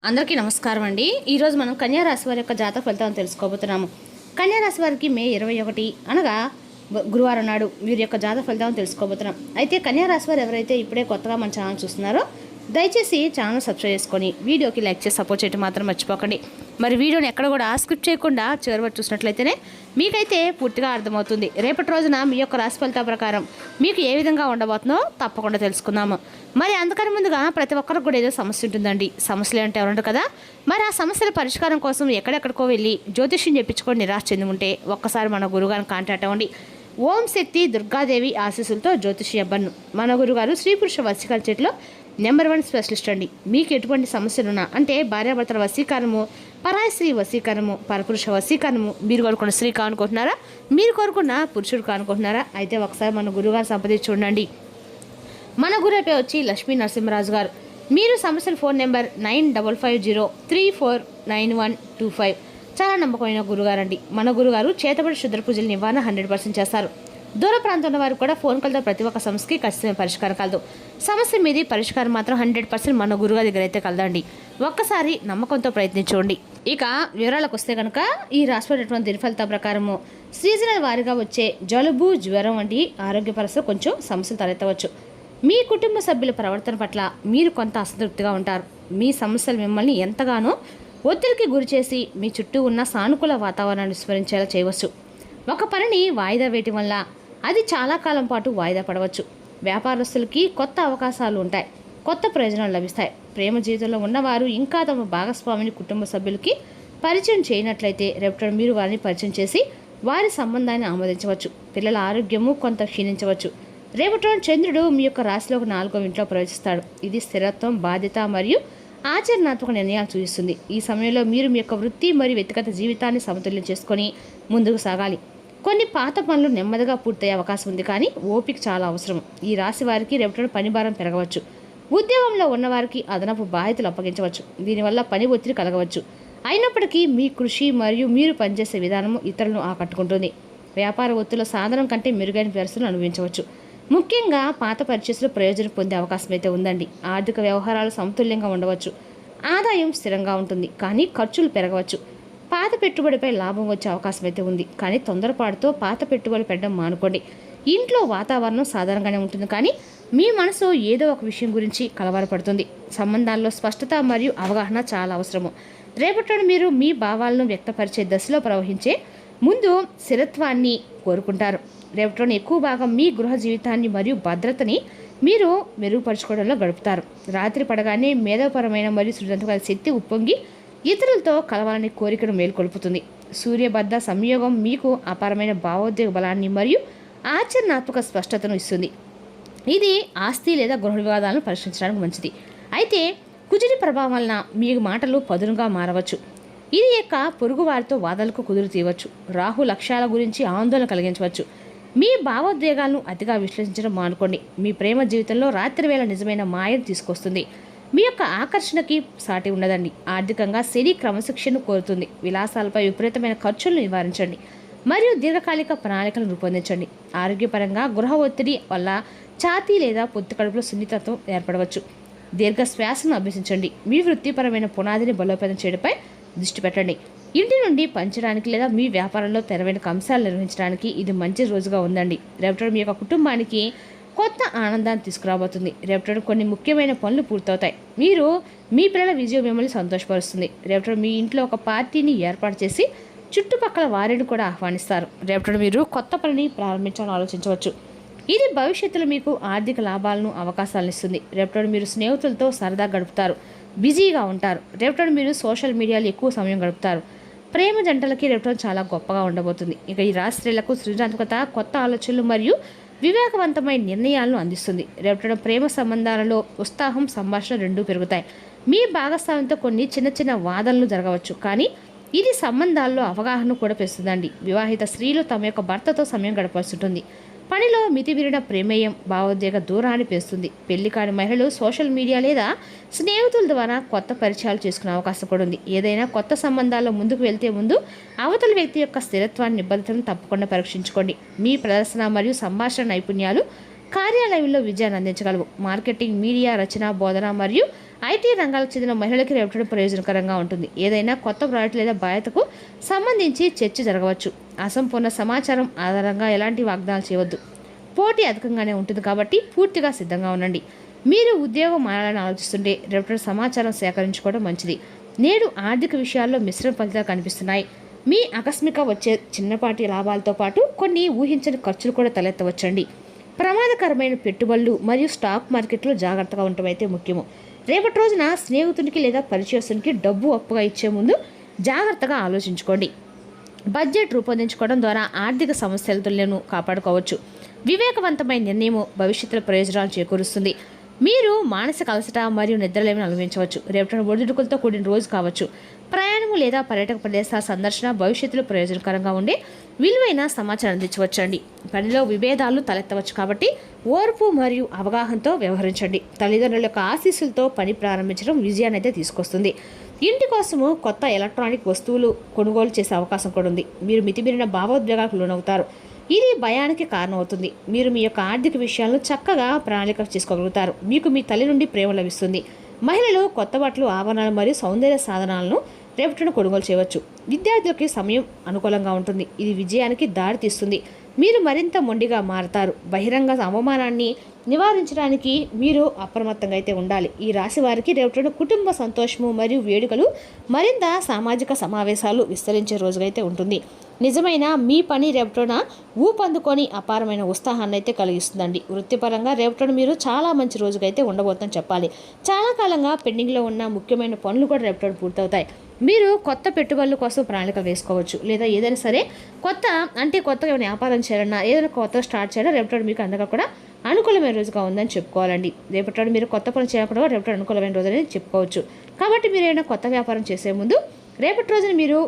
అందరికీ నమస్కారం అండి. ఈరోజు మనం కన్యా రాశి వారి యొక్క జాతక ఫలితాలను తెలుసుకోబోతున్నాము. కన్యా రాశి వారికి మే 21 అనగా గురువారం నాడు వీరి యొక్క జాతక ఫలితాలను తెలుసుకోబోతున్నాం. అయితే కన్యా రాశి వారు ఎవరైతే ఇప్పుడే కొత్తగా మన ఛానల్ చూస్తున్నారో దయచేసి ఛానల్ సబ్స్క్రైబ్ చేసుకొని వీడియోకి లైక్ చేసి సపోర్ట్ చేయడం మాత్రం మర్చిపోకండి. మరి వీడియోని ఎక్కడ కూడా స్కిప్ చేయకుండా చివరి వరకు చూసినట్లయితేనే మీకైతే పూర్తిగా అర్థమవుతుంది. రేపటి రోజున మీ యొక్క రాశి ఫలితాల ప్రకారం మీకు ఏ విధంగా ఉండబోతుందో తప్పకుండా తెలుసుకుందాము. మరి అందుకని ముందుగా ప్రతి ఒక్కరికి కూడా ఏదో సమస్య ఉంటుందండి. సమస్యలు అంటే ఎవరుంటారు కదా. మరి ఆ సమస్యల పరిష్కారం కోసం ఎక్కడెక్కడికో వెళ్ళి జ్యోతిష్యం చెప్పించుకొని నిరాశ చెంది ఉంటే ఒక్కసారి మన గురుగారిని కాంటాక్ట్ అవ్వండి. ఓం శక్తి దుర్గాదేవి ఆశీస్సులతో జ్యోతిష్య అబ్బన్ను మన గురుగారు స్త్రీ పురుష వశీకరణ చేతిలో నెంబర్ 1 స్పెషలిస్ట్ అండి. మీకు ఎటువంటి సమస్యలున్నా అంటే భార్యాభర్తల వశీకరణము, పరాయి స్త్రీ వశీకరణము, పరపురుష వశీకరణము, మీరు కోరుకున్న స్త్రీ కానుకుంటున్నారా, మీరు కోరుకున్న పురుషుడు కానుకుంటున్నారా, అయితే ఒకసారి మన గురుగారు సంప్రదించి చూడండి. మన గురుపై వచ్చి లక్ష్మీ నరసింహరాజు గారు. మీరు సమస్యల ఫోన్ నెంబర్ 9550349125. చాలా నమ్మకమైన గురుగారండి. మన గురుగారు చేతబడి శుద్ర పూజలు నివారణ 100% చేస్తారు. దూర ప్రాంతంలో వారు కూడా ఫోన్ కాల్తో ప్రతి ఒక్క సమస్యకి ఖచ్చితమైన పరిష్కారం కలదు. సమస్య మీది పరిష్కారం మాత్రం 100% మన గురుగారి దగ్గర అయితే కలదండి. ఒక్కసారి నమ్మకంతో ప్రయత్నించండి. ఇక వివరాలకు వస్తే కనుక ఈ రాసినటువంటి దినఫలితాల ప్రకారము సీజనల్ వారిగా వచ్చే జలుబు, జ్వరం వంటి ఆరోగ్య పరిస్థితులు కొంచెం సమస్యలు తలెత్తవచ్చు. మీ కుటుంబ సభ్యుల ప్రవర్తన పట్ల మీరు కొంత అసంతృప్తిగా ఉంటారు. మీ సమస్యలు మిమ్మల్ని ఎంతగానో ఒత్తిడికి గురిచేసి మీ చుట్టూ ఉన్న సానుకూల వాతావరణాన్ని విస్మరించేలా చేయవచ్చు. ఒక పనిని వాయిదా వేయటం వల్ల అది చాలా కాలం పాటు వాయిదా పడవచ్చు. వ్యాపారస్తులకి కొత్త అవకాశాలు ఉంటాయి, కొత్త ప్రయోజనాలు లభిస్తాయి. ప్రేమ జీవితంలో ఉన్నవారు ఇంకా తమ భాగస్వామిని కుటుంబ సభ్యులకి పరిచయం చేయనట్లయితే రేపటి మీరు వారిని పరిచయం చేసి వారి సంబంధాన్ని ఆమోదించవచ్చు. పిల్లల ఆరోగ్యము కొంత క్షీణించవచ్చు. రేపటి చంద్రుడు మీ యొక్క రాశిలోకి 4వ ఇంట్లో ప్రవేశిస్తాడు. ఇది స్థిరత్వం, బాధ్యత మరియు ఆచరణాత్మక నిర్ణయాలు సూచిస్తుంది. ఈ సమయంలో మీరు మీ యొక్క వృత్తి మరియు వ్యక్తిగత జీవితాన్ని సమతుల్యం చేసుకొని ముందుకు సాగాలి. కొన్ని పాత పనులు నెమ్మదిగా పూర్తయ్యే అవకాశం ఉంది, కానీ ఓపిక చాలా అవసరం. ఈ రాశి వారికి రేపటి పని భారం పెరగవచ్చు. ఉద్యోగంలో ఉన్నవారికి అదనపు బాధ్యతలు అప్పగించవచ్చు. దీనివల్ల పని ఒత్తిడి కలగవచ్చు. అయినప్పటికీ మీ కృషి మరియు మీరు పనిచేసే విధానము ఇతరులను ఆకట్టుకుంటుంది. వ్యాపార ఒత్తిడిలో సాధనం కంటే మెరుగైన పరిస్థితులను అనుభవించవచ్చు. ముఖ్యంగా పాత పర్చేసులు ప్రయోజనం పొందే అవకాశం అయితే ఉందండి. ఆర్థిక వ్యవహారాలు సమతుల్యంగా ఉండవచ్చు. ఆదాయం స్థిరంగా ఉంటుంది, కానీ ఖర్చులు పెరగవచ్చు. పాత పెట్టుబడిపై లాభం వచ్చే అవకాశం అయితే ఉంది, కానీ తొందరపాటుతో పాత పెట్టుబడులు పెట్టడం మానుకోండి. ఇంట్లో వాతావరణం సాధారణంగానే ఉంటుంది, కానీ మీ మనసు ఏదో ఒక విషయం గురించి కలవరపడుతుంది. సంబంధాల్లో స్పష్టత మరియు అవగాహన చాలా అవసరము. రేపటి మీరు మీ భావాలను వ్యక్తపరిచే దశలో ప్రవహించే ముందు స్థిరత్వాన్ని కోరుకుంటారు. రేపటిలోని ఎక్కువ భాగం మీ గృహ జీవితాన్ని మరియు భద్రతని మీరు మెరుగుపరచుకోవడంలో గడుపుతారు. రాత్రి పడగానే మేధోపరమైన మరియు సృజనాత్మక శక్తి ఉప్పొంగి ఇతరులతో కలవాలని కోరికను మేల్కొల్పుతుంది. సూర్యబద్ధ సంయోగం మీకు అపారమైన భావోద్వేగ బలాన్ని మరియు ఆచరణాత్మక స్పష్టతను ఇస్తుంది. ఇది ఆస్తి లేదా గృహ వివాదాలను పరిష్కరించడానికి మంచిది. అయితే కుజుడి ప్రభావం వలన మీ మాటలు పదునుగా మారవచ్చు. ఇది యొక్క పొరుగు వారితో వాదనలకు కుదురు తీయవచ్చు. రాహు లక్ష్యాల గురించి ఆందోళన కలిగించవచ్చు. మీ భావోద్వేగాలను అతిగా విశ్లేషించడం మానుకోండి. మీ ప్రేమ జీవితంలో రాత్రి వేళ నిజమైన మాయను తీసుకొస్తుంది. మీ యొక్క ఆకర్షణకి సాటి ఉండదండి. ఆర్థికంగా శని క్రమశిక్షణను కోరుతుంది. విలాసాలపై విపరీతమైన ఖర్చులను నివారించండి మరియు దీర్ఘకాలిక ప్రణాళికలను రూపొందించండి. ఆరోగ్యపరంగా గృహ ఒత్తిడి వల్ల ఛాతీ లేదా పొత్తు కడుపులో సున్నితత్వం ఏర్పడవచ్చు. దీర్ఘ శ్వాసను అభ్యసించండి. మీ వృత్తిపరమైన పునాదిని బలోపేతం చేయడంపై దృష్టి పెట్టండి. ఇంటి నుండి పంచడానికి లేదా మీ వ్యాపారంలో తెరవైన అంశాలు నిర్వహించడానికి ఇది మంచి రోజుగా ఉందండి. రేపటి మీ యొక్క కుటుంబానికి కొత్త ఆనందాన్ని తీసుకురాబోతుంది. రేపటి కొన్ని ముఖ్యమైన పనులు పూర్తవుతాయి. మీరు మీ పిల్లల విజయం మిమ్మల్ని సంతోషపరుస్తుంది. రేపటి మీ ఇంట్లో ఒక పార్టీని ఏర్పాటు చేసి చుట్టుపక్కల వారిని కూడా ఆహ్వానిస్తారు. రేపటి మీరు కొత్త పనిని ప్రారంభించాలని ఆలోచించవచ్చు. ఇది భవిష్యత్తులో మీకు ఆర్థిక లాభాలను అవకాశాలను ఇస్తుంది. రేపటి మీరు స్నేహితులతో సరదా గడుపుతారు, బిజీగా ఉంటారు. రేపటి మీరు సోషల్ మీడియాలో ఎక్కువ సమయం గడుపుతారు. ప్రేమ జంటలకి రేపటి చాలా గొప్పగా ఉండబోతుంది. ఇక ఈ రాశి స్త్రీలకు సృజనాత్మకత, కొత్త ఆలోచనలు మరియు వివేకవంతమైన నిర్ణయాలను అందిస్తుంది. రేపటి ప్రేమ సంబంధాలలో ఉత్సాహం, సంభాషణ రెండూ పెరుగుతాయి. మీ భాగస్వామ్యంతో కొన్ని చిన్న చిన్న వాదనలు జరగవచ్చు, కానీ ఇది సంబంధాల్లో అవగాహన కూడా పెంచుతుందండి. వివాహిత స్త్రీలు తమ యొక్క భర్తతో సమయం గడపాల్సి ఉంటుంది. పనిలో మితిమీరిన ప్రమేయం భావోద్వేగ దూరాన్ని పెంచుతుంది. పెళ్లి కాని మహిళలు సోషల్ మీడియా లేదా స్నేహితుల ద్వారా కొత్త పరిచయాలు చేసుకునే అవకాశం కూడా ఉంది. ఏదైనా కొత్త సంబంధాల్లో ముందుకు వెళ్తే ముందు అవతల వ్యక్తి యొక్క స్థిరత్వాన్ని, నిబద్ధతను తప్పకుండా పరీక్షించుకోండి. మీ ప్రదర్శన మరియు సంభాషణ నైపుణ్యాలు కార్యాలయంలో విజయాన్ని అందించగలవు. మార్కెటింగ్, మీడియా, రచన, బోధన మరియు ఐటీ రంగాలకు చెందిన మహిళలకి రేపటి ప్రయోజనకరంగా ఉంటుంది. ఏదైనా కొత్త ప్రాజెక్టు లేదా బాధ్యతకు సంబంధించి చర్చ జరగవచ్చు. అసంపూర్ణ సమాచారం ఆధారంగా ఎలాంటి వాగ్దానాలు చేయవద్దు. పోటీ అధికంగానే ఉంటుంది కాబట్టి పూర్తిగా సిద్ధంగా ఉండండి. మీరు ఉద్యోగం మారాలని ఆలోచిస్తుంటే రేపటి సమాచారం సేకరించుకోవడం మంచిది. నేడు ఆర్థిక విషయాల్లో మిశ్రమ ఫలితాలు కనిపిస్తున్నాయి. మీ ఆకస్మిక వచ్చే చిన్నపాటి లాభాలతో పాటు కొన్ని ఊహించని ఖర్చులు కూడా తలెత్తవచ్చండి. ప్రమాదకరమైన పెట్టుబడులు మరియు స్టాక్ మార్కెట్లో జాగ్రత్తగా ఉండటం అయితే ముఖ్యము. రేపటి రోజున స్నేహితునికి లేదా పరిచయస్తునికి డబ్బు అప్పుగా ఇచ్చే ముందు జాగ్రత్తగా ఆలోచించుకోండి. బడ్జెట్ రూపొందించుకోవడం ద్వారా ఆర్థిక సమస్యలను కాపాడుకోవచ్చు. వివేకవంతమైన నిర్ణయం భవిష్యత్తులో ప్రయోజనాలు చేకూరుస్తుంది. మీరు మానసిక అలసట మరియు నిద్రలేమిని అనుభవించవచ్చు. రేపటి ఒడిదుడుకులతో కూడిన రోజు కావచ్చు. ప్రయాణము లేదా పర్యాటక ప్రదేశాల సందర్శన భవిష్యత్తులో ప్రయోజనకరంగా ఉండే విలువైన సమాచారం అందించవచ్చండి. పనిలో విభేదాలు తలెత్తవచ్చు కాబట్టి ఓర్పు మరియు అవగాహనతో వ్యవహరించండి. తల్లిదండ్రుల యొక్క ఆశీస్సులతో పని ప్రారంభించడం విజయాన్ని అయితే తీసుకొస్తుంది. ఇంటి కోసము కొత్త ఎలక్ట్రానిక్ వస్తువులు కొనుగోలు చేసే అవకాశం కూడా ఉంది. మీరు మితిమీరిన భావోద్వేగాలకు లోనవుతారు. ఇది భయానికి కారణమవుతుంది. మీరు మీ యొక్క ఆర్థిక విషయాలను చక్కగా ప్రణాళిక చేసుకోగలుగుతారు. మీకు మీ తల్లి నుండి ప్రేమ లభిస్తుంది. మహిళలు కొత్త బట్టలు, ఆభరణాలు మరియు సౌందర్య సాధనాలను రేపటిన కొనుగోలు చేయవచ్చు. విద్యార్థులకి సమయం అనుకూలంగా ఉంటుంది. ఇది విజయానికి దారి తీస్తుంది. మీరు మరింత మొండిగా మారతారు. బహిరంగ అవమానాన్ని నివారించడానికి మీరు అప్రమత్తంగా అయితే ఉండాలి. ఈ రాశి వారికి రేపటిన కుటుంబ సంతోషము మరియు వేడుకలు మరింత సామాజిక సమావేశాలు విస్తరించే రోజుగా అయితే ఉంటుంది. నిజమైన మీ పని రేపటిన ఊపందుకొని అపారమైన ఉత్సాహాన్ని అయితే కలిగిస్తుందండి. వృత్తిపరంగా రేపటిన మీరు చాలా మంచి రోజుగా అయితే ఉండబోతుందని చెప్పాలి. చాలా కాలంగా పెండింగ్లో ఉన్న ముఖ్యమైన పనులు కూడా రేపటిన పూర్తవుతాయి. మీరు కొత్త పెట్టుబడుల కోసం ప్రణాళిక వేసుకోవచ్చు. లేదా ఏదైనా సరే కొత్తగా వ్యాపారం చేయాలన్నా ఏదైనా కొత్త స్టార్ట్ చేయాలో రేపటి మీకు అందగా కూడా అనుకూలమైన రోజుగా ఉందని చెప్పుకోవాలండి. రేపటి మీరు కొత్త పని చేయకుండా రేపటి అనుకూలమైన రోజు అనేది చెప్పుకోవచ్చు. కాబట్టి మీరు ఏదైనా కొత్త వ్యాపారం చేసే ముందు రేపటి రోజున మీరు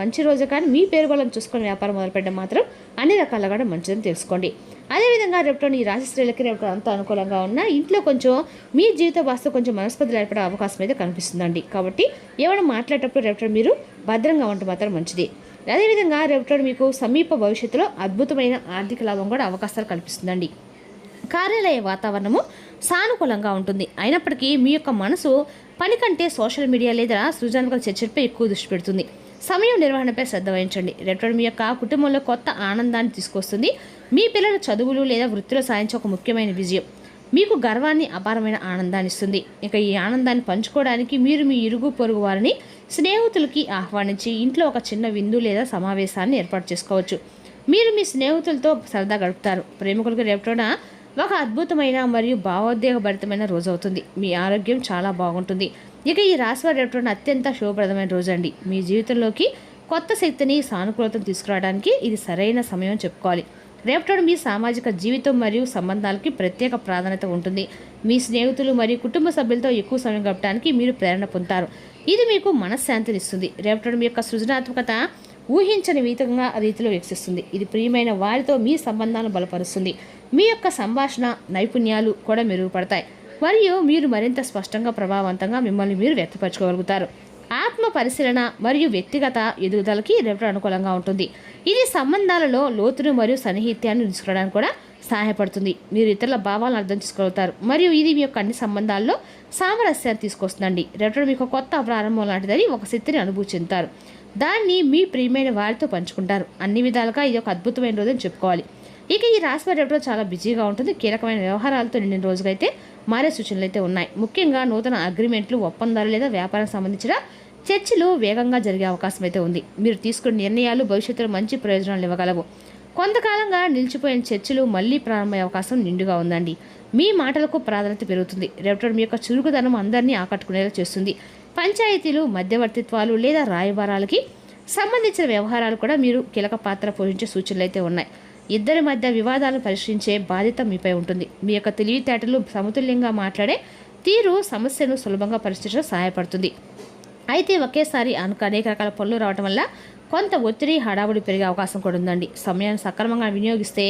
మంచి రోజు కానీ మీ పేరు బలం చూసుకొని వ్యాపారం మొదలుపెట్టడం మాత్రం అన్ని రకాలుగా కూడా మంచిదని తెలుసుకోండి. అదేవిధంగా రేపటి ఈ రాశి స్త్రీలకి రేపటి అంత అనుకూలంగా ఉన్న ఇంట్లో కొంచెం మీ జీవిత వాస్తు కొంచెం మనస్పతులు ఏర్పడే అవకాశం అయితే కనిపిస్తుందండి. కాబట్టి ఏమైనా మాట్లాడేటప్పుడు రేపటి మీరు భద్రంగా ఉండటం మాత్రం మంచిది. అదేవిధంగా రేపటి మీకు సమీప భవిష్యత్తులో అద్భుతమైన ఆర్థిక లాభం కూడా అవకాశాలు కల్పిస్తుందండి. కార్యాలయ వాతావరణము సానుకూలంగా ఉంటుంది. అయినప్పటికీ మీ యొక్క మనసు పని కంటే సోషల్ మీడియా లేదా సృజనాత్మక చర్చలపై ఎక్కువ దృష్టి పెడుతుంది. సమయం నిర్వహణపై శ్రద్ధ వహించండి. రేపటి మీ యొక్క కుటుంబంలో కొత్త ఆనందాన్ని తీసుకొస్తుంది. మీ పిల్లల చదువులు లేదా వృత్తిలో సాధించే ఒక ముఖ్యమైన విజయం మీకు గర్వాన్ని, అపారమైన ఆనందాన్ని ఇస్తుంది. ఇక ఈ ఆనందాన్ని పంచుకోవడానికి మీరు మీ ఇరుగు పొరుగు వారిని, స్నేహితులకి ఆహ్వానించి ఇంట్లో ఒక చిన్న విందు లేదా సమావేశాన్ని ఏర్పాటు చేసుకోవచ్చు. మీరు మీ స్నేహితులతో సరదా గడుపుతారు. ప్రేమికులకు రేపటిన ఒక అద్భుతమైన మరియు భావోద్వేగభరితమైన రోజు అవుతుంది. మీ ఆరోగ్యం చాలా బాగుంటుంది. ఇక ఈ రాశివారి రేపటిన అత్యంత శుభప్రదమైన రోజు అండి. మీ జీవితంలోకి కొత్త శక్తిని, సానుకూలతను తీసుకురావడానికి ఇది సరైన సమయం చెప్పుకోవాలి. రేపటి మీ సామాజిక జీవితం మరియు సంబంధాలకి ప్రత్యేక ప్రాధాన్యత ఉంటుంది. మీ స్నేహితులు మరియు కుటుంబ సభ్యులతో ఎక్కువ సమయం గడపడానికి మీరు ప్రేరణ పొందుతారు. ఇది మీకు మనశ్శాంతినిస్తుంది. రేపటి మీ యొక్క సృజనాత్మకత ఊహించని రీతిలో వికసిస్తుంది. ఇది ప్రియమైన వారితో మీ సంబంధాలను బలపరుస్తుంది. మీ యొక్క సంభాషణ నైపుణ్యాలు కూడా మెరుగుపడతాయి మరియు మీరు మరింత స్పష్టంగా, ప్రభావవంతంగా మిమ్మల్ని మీరు వ్యక్తపరచుకోగలుగుతారు. ఆత్మ పరిశీలన మరియు వ్యక్తిగత ఎదుగుదలకి రేపటి అనుకూలంగా ఉంటుంది. ఇది సంబంధాలలో లోతును మరియు సన్నిహిత్యాన్ని తీసుకురావడానికి కూడా సహాయపడుతుంది. మీరు ఇతరుల భావాలను అర్థం చేసుకోగలుగుతారు మరియు ఇది మీ యొక్క అన్ని సంబంధాల్లో సామరస్యాన్ని తీసుకొస్తుందండి. రేపటి మీకు కొత్త ప్రారంభం లాంటిదని ఒక శక్తిని అనుభూతి చెందుతారు. దాన్ని మీ ప్రియమైన వారితో పంచుకుంటారు. అన్ని విధాలుగా ఇది ఒక అద్భుతమైన రోజు అని చెప్పుకోవాలి. ఇక ఈ రాశి వారి రేపటి చాలా బిజీగా ఉంటుంది. కీలకమైన వ్యవహారాలతో నిండిన రోజుగా అయితే మారే సూచనలు అయితే ఉన్నాయి. ముఖ్యంగా నూతన అగ్రిమెంట్లు, ఒప్పందాలు లేదా వ్యాపారానికి సంబంధించిన చర్చలు వేగంగా జరిగే అవకాశం అయితే ఉంది. మీరు తీసుకున్న నిర్ణయాలు భవిష్యత్తులో మంచి ప్రయోజనాలు ఇవ్వగలవు. కొంతకాలంగా నిలిచిపోయిన చర్చలు మళ్లీ ప్రారంభమయ్యే అవకాశం నిండుగా ఉందండి. మీ మాటలకు ప్రాధాన్యత పెరుగుతుంది. రేపటి మీ యొక్క చురుకుదనం అందరినీ ఆకట్టుకునేలా చేస్తుంది. పంచాయతీలు, మధ్యవర్తిత్వాలు లేదా రాయబారాలకి సంబంధించిన వ్యవహారాలు కూడా మీరు కీలక పాత్ర పోషించే సూచనలు అయితే ఉన్నాయి. ఇద్దరి మధ్య వివాదాలను పరిష్కరించే బాధ్యత మీపై ఉంటుంది. మీ యొక్క తెలివితేటలు, సమతుల్యంగా మాట్లాడే తీరు సమస్యను సులభంగా పరిష్కరించడం సహాయపడుతుంది. అయితే ఒకేసారి అనేక రకాల పనులు రావడం వల్ల కొంత ఒత్తిడి, హడావుడి పెరిగే అవకాశం కూడా ఉందండి. సమయాన్ని సక్రమంగా వినియోగిస్తే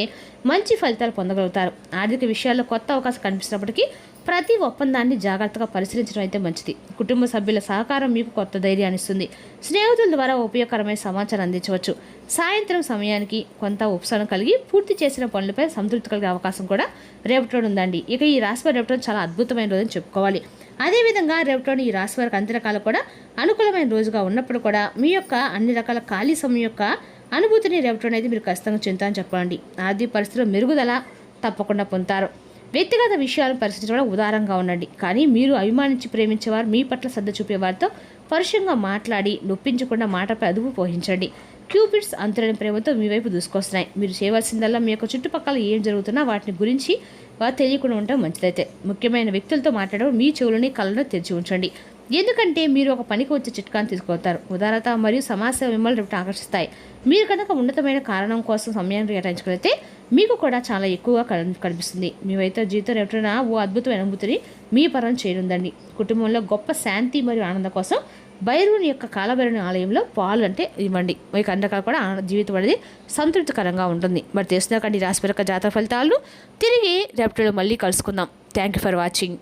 మంచి ఫలితాలు పొందగలుగుతారు. ఆర్థిక విషయాల్లో కొత్త అవకాశం కనిపిస్తున్నప్పటికీ ప్రతి ఒప్పందాన్ని జాగ్రత్తగా పరిశీలించడం అయితే మంచిది. కుటుంబ సభ్యుల సహకారం మీకు కొత్త ధైర్యాన్ని ఇస్తుంది. స్నేహితుల ద్వారా ఉపయోగకరమైన సమాచారం అందించవచ్చు. సాయంత్రం సమయానికి కొంత ఉపశమనం కలిగి పూర్తి చేసిన పనులపై సంతృప్తి కలిగే అవకాశం కూడా రేపటి రోజు ఉందండి. ఇక ఈ రాశివారి రేపటి రోజు చాలా అద్భుతమైన రోజుని చెప్పుకోవాలి. అదేవిధంగా రేపటి ఈ రాశి వారికి అన్ని రకాలు కూడా అనుకూలమైన రోజుగా ఉన్నప్పుడు కూడా మీ యొక్క అన్ని రకాల ఖాళీ సమయం యొక్క అనుభూతిని రేపటి అనేది మీరు ఖచ్చితంగా చెందుతారని చెప్పండి. ఆర్థిక పరిస్థితుల్లో మెరుగుదల తప్పకుండా పొందుతారు. వ్యక్తిగత విషయాలను పరిశీలించడం ఉదారంగా ఉండండి. కానీ మీరు అభిమానించి ప్రేమించేవారు మీ పట్ల శ్రద్ధ చూపేవారితో పరుషంగా మాట్లాడి నొప్పించకుండా మాటపై అదుపు పోహించండి. క్యూపిడ్స్ అంతులేని ప్రేమతో మీ వైపు దూసుకొస్తున్నాయి. మీరు చేయవలసిందల్లా మీ యొక్క చుట్టుపక్కల ఏం జరుగుతున్నా వాటిని గురించి వారు తెలియకుండా ఉండటం మంచిదైతే. ముఖ్యమైన వ్యక్తులతో మాట్లాడడం మీ చెవులని కళ్ళను తెరిచి ఉంచండి. ఎందుకంటే మీరు ఒక పనికి వచ్చే చిట్కాను తీసుకొస్తారు. ఉదారత మరియు సమాజ మిమ్మల్ని రేపు ఆకర్షిస్తాయి. మీరు కనుక ఉన్నతమైన కారణం కోసం సమయాన్ని కేటాయించగలిగితే మీకు కూడా చాలా ఎక్కువగా కనిపిస్తుంది. మీవైతే జీవితం రేపటిన ఓ అద్భుతమైన అనుభూతిని మీ పరం చేయనుందండి. కుటుంబంలో గొప్ప శాంతి మరియు ఆనందం కోసం భైరవుని యొక్క కాలభైరవుని ఆలయంలో పాలు అంటే ఇవ్వండి. మీకు అన్ని రకాలు కూడా జీవితం అనేది సంతృప్తికరంగా ఉంటుంది. మరి తెలుసుకున్నాకండి రాశి యొక్క జాతక ఫలితాలు. తిరిగి రేపటిలో మళ్ళీ కలుసుకుందాం. Thank you for watching.